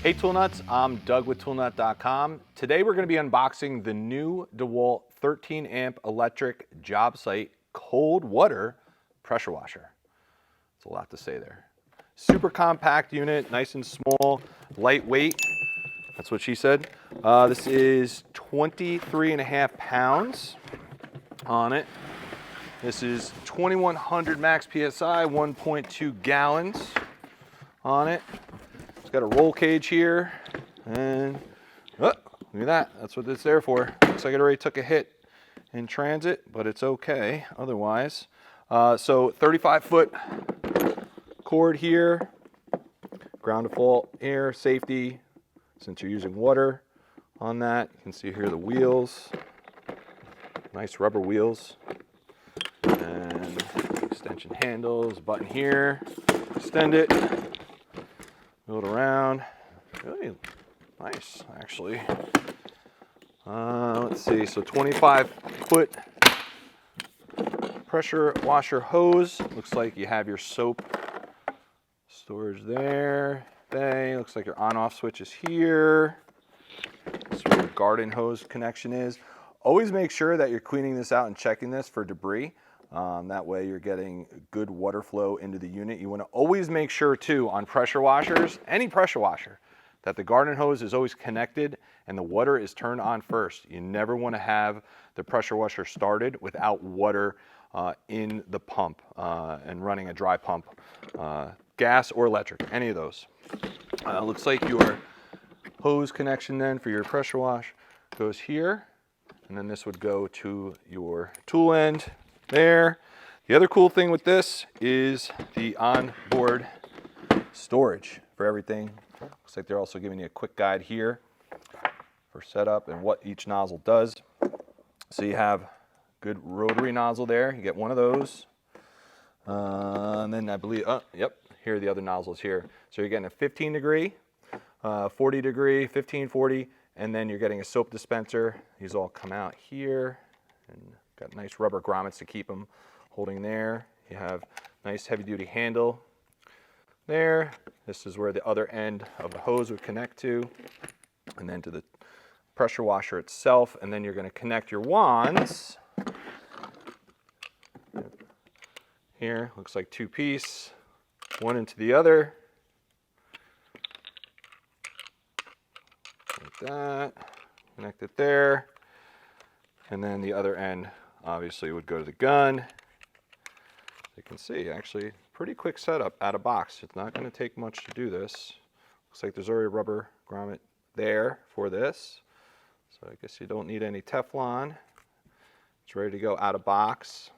Hey Tool Nuts, I'm Doug with ToolNut.com. Today we're going to be unboxing the new DeWALT 13 amp electric Jobsite cold water pressure washer. That's a lot to say there. Super compact unit, nice and small, lightweight. That's what she said. This is 23.5 pounds on it. This is 2100 max PSI, 1.2 gallons on it. It's got a roll cage here, and look at that. That's what it's there for. Looks like it already took a hit in transit, but it's okay otherwise. So 35-foot cord here, ground default here, safety, since you're using water on that. You can see here the wheels, nice rubber wheels, and extension handles, button here, extend it, move it around. Really nice, actually. Let's see, so 25-foot pressure washer hose. Looks like you have your soap storage there. Looks like your on-off switch is here. That's where your garden hose connection is. Always make sure that you're cleaning this out and checking this for debris. That way you're getting good water flow into the unit. You want to always make sure too on pressure washers, any pressure washer, that the garden hose is always connected and the water is turned on first. You never want to have the pressure washer started without water in the pump and running a dry pump, gas or electric, any of those. Looks like your hose connection then for your pressure wash goes here, and then this would go to your tool end there. The other cool thing with this is the onboard storage for everything. Looks like they're also giving you a quick guide here for setup and what each nozzle does. So you have good rotary nozzle there. You get one of those. And then I believe, yep, here are the other nozzles here. So you're getting a 15 degree, 40 degree, 15, 40, and then you're getting a soap dispenser. These all come out here and got nice rubber grommets to keep them holding there. You have nice heavy duty handle there. This is where the other end of the hose would connect to, and then to the pressure washer itself. And then you're going to connect your wands. Here, looks like two-piece, one into the other. Like that, connect it there. And then the other end obviously would go to the gun. You can see, actually, pretty quick setup out of box. It's not going to take much to do this. Looks like there's already a rubber grommet there for this. So I guess you don't need any Teflon. It's ready to go out of box.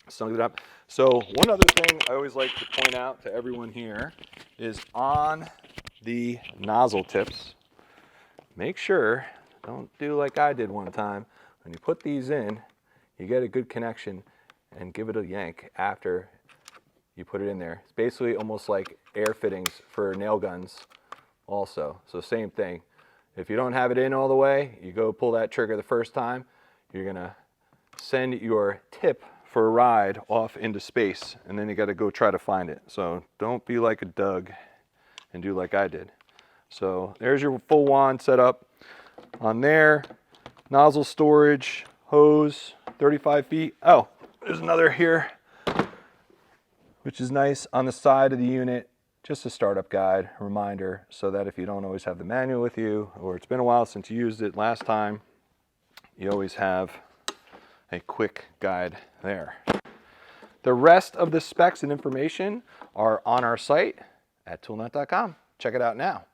Snug it up. So one other thing I always like to point out to everyone here is on the nozzle tips, make sure, don't do like I did one time, when you put these in, you get a good connection and give it a yank after you put it in there. It's basically almost like air fittings for nail guns also. So same thing. If you don't have it in all the way, you go pull that trigger the first time, you're gonna send your tip for a ride off into space, and then you got to go try to find it. So don't be like a Doug and do like I did. So there's your full wand set up on there. Nozzle storage, hose, 35 feet. Oh, there's another here, which is nice on the side of the unit. Just a startup guide, reminder, so that if you don't always have the manual with you, or it's been a while since you used it last time, you always have a quick guide there. The rest of the specs and information are on our site at toolnut.com. Check it out now.